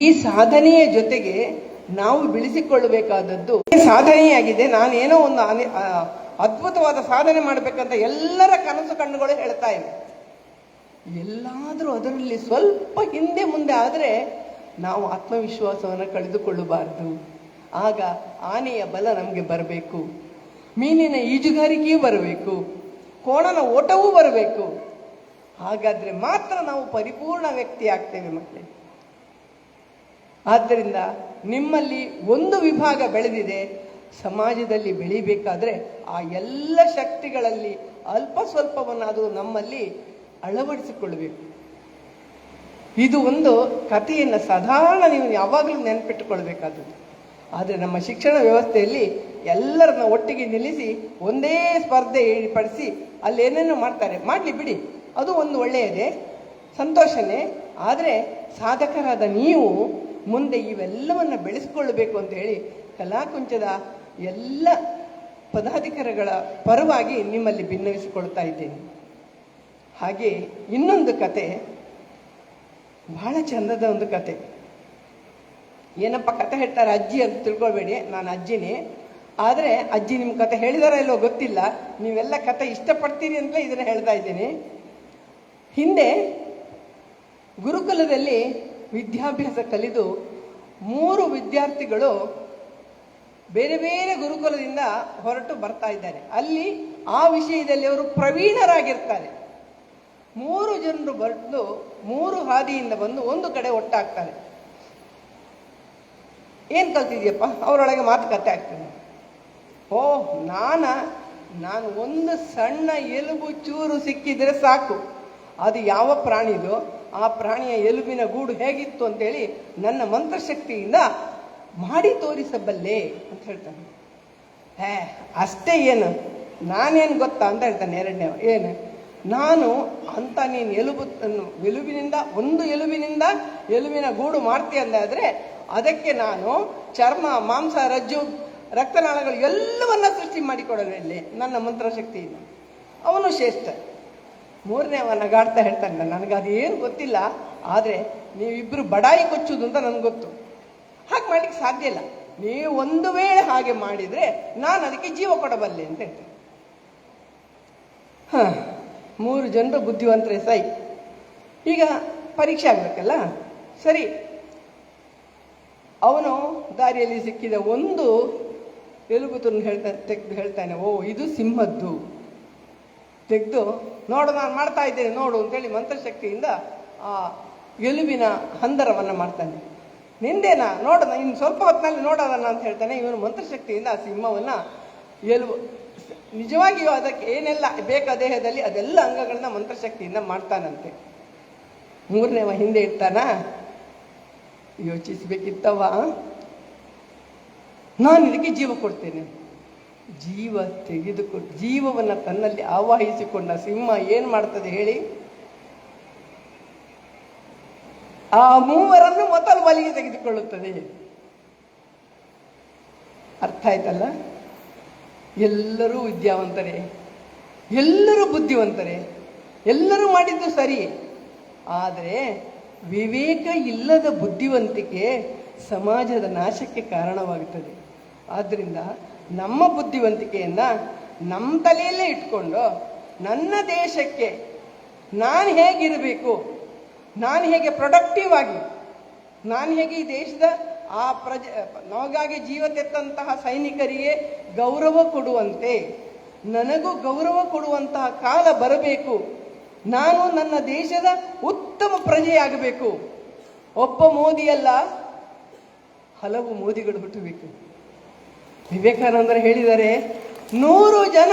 ಈ ಸಾಧನೆಯ ಜೊತೆಗೆ ನಾವು ಬೆಳೆಸಿಕೊಳ್ಳಬೇಕಾದದ್ದು ಸಾಧನೆಯಾಗಿದೆ. ನಾನೇನೋ ಒಂದು ಅದ್ಭುತವಾದ ಸಾಧನೆ ಮಾಡಬೇಕಂತ ಎಲ್ಲರ ಕನಸು ಕಣ್ಣುಗಳು ಹೇಳ್ತಾ ಇವೆ. ಎಲ್ಲಾದರೂ ಅದರಲ್ಲಿ ಸ್ವಲ್ಪ ಹಿಂದೆ ಮುಂದೆ ಆದರೆ ನಾವು ಆತ್ಮವಿಶ್ವಾಸವನ್ನು ಕಳೆದುಕೊಳ್ಳಬಾರದು. ಆಗ ಆನೆಯ ಬಲ ನಮಗೆ ಬರಬೇಕು, ಮೀನಿನ ಈಜುಗಾರಿಕೆಯೂ ಬರಬೇಕು, ಕೋಣನ ಓಟವೂ ಬರಬೇಕು. ಹಾಗಾದ್ರೆ ಮಾತ್ರ ನಾವು ಪರಿಪೂರ್ಣ ವ್ಯಕ್ತಿ ಆಗ್ತೇವೆ ಮಕ್ಕಳೇ. ಆದ್ದರಿಂದ ನಿಮ್ಮಲ್ಲಿ ಒಂದು ವಿಭಾಗ ಬೆಳೆದಿದೆ, ಸಮಾಜದಲ್ಲಿ ಬೆಳಿಬೇಕಾದ್ರೆ ಆ ಎಲ್ಲ ಶಕ್ತಿಗಳಲ್ಲಿ ಅಲ್ಪ ಸ್ವಲ್ಪವನ್ನಾದರೂ ನಮ್ಮಲ್ಲಿ ಅಳವಡಿಸಿಕೊಳ್ಳಬೇಕು. ಇದು ಒಂದು ಕಥೆಯನ್ನು ಸಾಧಾರಣ ನೀವು ಯಾವಾಗಲೂ ನೆನಪಿಟ್ಟುಕೊಳ್ಬೇಕಾದದ್ದು. ಆದರೆ ನಮ್ಮ ಶಿಕ್ಷಣ ವ್ಯವಸ್ಥೆಯಲ್ಲಿ ಎಲ್ಲರನ್ನ ಒಟ್ಟಿಗೆ ನಿಲ್ಲಿಸಿ ಒಂದೇ ಸ್ಪರ್ಧೆ ಏರ್ಪಡಿಸಿ ಅಲ್ಲಿ ಏನೇನೋ ಮಾಡ್ತಾರೆ, ಮಾಡಲಿ ಬಿಡಿ, ಅದು ಒಂದು ಒಳ್ಳೆಯದೇ, ಸಂತೋಷನೇ. ಆದರೆ ಸಾಧಕರಾದ ನೀವು ಮುಂದೆ ಇವೆಲ್ಲವನ್ನು ಬೆಳೆಸಿಕೊಳ್ಳಬೇಕು ಅಂತ ಹೇಳಿ ಕಲಾಕುಂಚದ ಎಲ್ಲ ಪದಾಧಿಕಾರಿಗಳ ಪರವಾಗಿ ನಿಮ್ಮಲ್ಲಿ ಭಿನ್ನವಿಸಿಕೊಳ್ತಾ ಇದ್ದೇನೆ. ಹಾಗೆ ಇನ್ನೊಂದು ಕತೆ, ಬಹಳ ಚಂದದ ಒಂದು ಕತೆ. ಏನಪ್ಪ ಕತೆ ಹೇಳ್ತಾರೆ ಅಜ್ಜಿ ಅಂತ ತಿಳ್ಕೊಳ್ಬೇಡಿ, ನಾನು ಅಜ್ಜಿನೇ. ಆದರೆ ಅಜ್ಜಿ ನಿಮ್ಮ ಕತೆ ಹೇಳಿದಾರ ಇಲ್ಲೋ ಗೊತ್ತಿಲ್ಲ, ನೀವೆಲ್ಲ ಕತೆ ಇಷ್ಟಪಡ್ತೀರಿ ಅಂತಲೇ ಇದನ್ನು ಹೇಳ್ತಾ ಇದ್ದೀನಿ. ಹಿಂದೆ ಗುರುಕುಲದಲ್ಲಿ ವಿದ್ಯಾಭ್ಯಾಸ ಕಲಿದು 3 ವಿದ್ಯಾರ್ಥಿಗಳು ಬೇರೆ ಬೇರೆ ಗುರುಕುಲದಿಂದ ಹೊರಟು ಬರ್ತಾ ಇದ್ದಾರೆ. ಅಲ್ಲಿ ಆ ವಿಷಯದಲ್ಲಿ ಅವರು ಪ್ರವೀಣರಾಗಿರ್ತಾರೆ. 3 ಜನರು ಬಂದು 3 ಹಾದಿಯಿಂದ ಬಂದು ಒಂದು ಕಡೆ ಒಟ್ಟಾಗ್ತಾರೆ. ಏನ್ ಕಲ್ತಿದ್ಯಪ್ಪ? ಅವರೊಳಗೆ ಮಾತುಕತೆ ಆಗ್ತದೆ. ನಾನು ಒಂದು ಸಣ್ಣ ಎಲುಬು ಚೂರು ಸಿಕ್ಕಿದ್ರೆ ಸಾಕು, ಅದು ಯಾವ ಪ್ರಾಣಿದು, ಆ ಪ್ರಾಣಿಯ ಎಲುಬಿನ ಗೂಡು ಹೇಗಿತ್ತು ಅಂತೇಳಿ ನನ್ನ ಮಂತ್ರಶಕ್ತಿಯಿಂದ ಮಾಡಿ ತೋರಿಸಬಲ್ಲೆ ಅಂತ ಹೇಳ್ತಾನೆ. ಅಷ್ಟೇ, ಏನು ನಾನೇನು ಗೊತ್ತಾ ಅಂತ ಹೇಳ್ತಾನೆ. ಎರಡನೇ ಏನು, ನಾನು ಅಂತ ನೀನು ಒಂದು ಎಲುಬಿನಿಂದ ಎಲುಬಿನ ಗೂಡು ಮಾಡ್ತೀಯ ಅಂದಾದ್ರೆ ಅದಕ್ಕೆ ನಾನು ಚರ್ಮ, ಮಾಂಸ, ರಜ್ಜು, ರಕ್ತನಾಳಗಳು ಎಲ್ಲವನ್ನ ಸೃಷ್ಟಿ ಮಾಡಿಕೊಡಲಿ ನನ್ನ ಮಂತ್ರಶಕ್ತಿಯಿಂದ. ಅವನು ಶ್ರೇಷ್ಠ. 3ನೇ ನಗಾಡ್ತಾ ಹೇಳ್ತಾನೆ, ನನಗದು ಏನು ಗೊತ್ತಿಲ್ಲ, ಆದರೆ ನೀವಿಬ್ಬರು ಬಡಾಯಿ ಕೊಚ್ಚುದು ಅಂತ ನನಗೆ ಗೊತ್ತು. ಹಾಗೆ ಮಾಡ್ಲಿಕ್ಕೆ ಸಾಧ್ಯ ಇಲ್ಲ. ನೀವು ಒಂದು ವೇಳೆ ಹಾಗೆ ಮಾಡಿದ್ರೆ ನಾನು ಅದಕ್ಕೆ ಜೀವ ಕೊಡಬಲ್ಲೆ ಅಂತ ಹೇಳ್ತೇನೆ. 3 ಜನರು ಬುದ್ಧಿವಂತರೇ ಸೈ. ಈಗ ಪರೀಕ್ಷೆ ಆಗ್ಬೇಕಲ್ಲ, ಸರಿ. ಅವನು ದಾರಿಯಲ್ಲಿ ಸಿಕ್ಕಿದ ಒಂದು ಎಲುಬು ತೆಗೆದು ಹೇಳ್ತಾನೆ, ಇದು ಸಿಂಹದ್ದು. ತೆಗೆದು ನೋಡು, ನಾನು ಮಾಡ್ತಾ ಇದ್ದೇನೆ ನೋಡು ಅಂತೇಳಿ ಮಂತ್ರಶಕ್ತಿಯಿಂದ ಆ ಎಲುಬಿನ ಹಂದರವನ್ನು ಮಾಡ್ತಾನೆ. ನಿಂದೇನಾ ನೋಡೋಣ, ಇನ್ನು ಸ್ವಲ್ಪ ಹೊತ್ತಿನಲ್ಲಿ ನೋಡೋದನ್ನ ಅಂತ ಹೇಳ್ತಾನೆ. ಇವನು ಮಂತ್ರಶಕ್ತಿಯಿಂದ ಆ ಸಿಂಹವನ್ನ ಎಲುಬು, ನಿಜವಾಗಿಯೂ ಅದಕ್ಕೆ ಏನೆಲ್ಲ ಬೇಕಾ ದೇಹದಲ್ಲಿ ಅದೆಲ್ಲ ಅಂಗಗಳನ್ನ ಮಂತ್ರಶಕ್ತಿಯಿಂದ ಮಾಡ್ತಾನಂತೆ. 3ನೇವ ಹಿಂದೆ ಇರ್ತಾನ, ಯೋಚಿಸ್ಬೇಕಿತ್ತವ, ನಾನು ಇದಕ್ಕೆ ಜೀವ ಕೊಡ್ತೇನೆ. ಜೀವವನ್ನ ತನ್ನಲ್ಲಿ ಆವಾಹಿಸಿಕೊಂಡ ಸಿಂಹ ಏನ್ ಮಾಡ್ತದೆ ಹೇಳಿ? ಆ 3ರನ್ನು ಮೊದಲು ಬಲಿಗೆ ತೆಗೆದುಕೊಳ್ಳುತ್ತದೆ. ಅರ್ಥ ಆಯ್ತಲ್ಲ? ಎಲ್ಲರೂ ವಿದ್ಯಾವಂತರೇ, ಎಲ್ಲರೂ ಬುದ್ಧಿವಂತರೇ, ಎಲ್ಲರೂ ಮಾಡಿದ್ದು ಸರಿ. ಆದರೆ ವಿವೇಕ ಇಲ್ಲದ ಬುದ್ಧಿವಂತಿಕೆ ಸಮಾಜದ ನಾಶಕ್ಕೆ ಕಾರಣವಾಗುತ್ತದೆ. ಆದ್ದರಿಂದ ನಮ್ಮ ಬುದ್ಧಿವಂತಿಕೆಯನ್ನ ನಮ್ಮ ತಲೆಯಲ್ಲೇ ಇಟ್ಕೊಂಡು ನನ್ನ ದೇಶಕ್ಕೆ ನಾನು ಹೇಗಿರಬೇಕು, ನಾನು ಹೇಗೆ ಪ್ರೊಡಕ್ಟಿವ್ ಆಗಿ, ನಾನು ಹೇಗೆ ಈ ದೇಶದ ಆ ನಮಗಾಗಿ ಜೀವ ತೆತ್ತಂತಹ ಸೈನಿಕರಿಗೆ ಗೌರವ ಕೊಡುವಂತೆ ನನಗೂ ಗೌರವ ಕೊಡುವಂತಹ ಕಾಲ ಬರಬೇಕು. ನಾನು ನನ್ನ ದೇಶದ ಉತ್ತಮ ಪ್ರಜೆಯಾಗಬೇಕು. ಒಬ್ಬ ಮೋದಿಯಲ್ಲ, ಹಲವು ಮೋದಿಗಳು ಹುಟ್ಟಬೇಕು. ವಿವೇಕಾನಂದರು ಹೇಳಿದ್ದಾರೆ, 100 ಜನ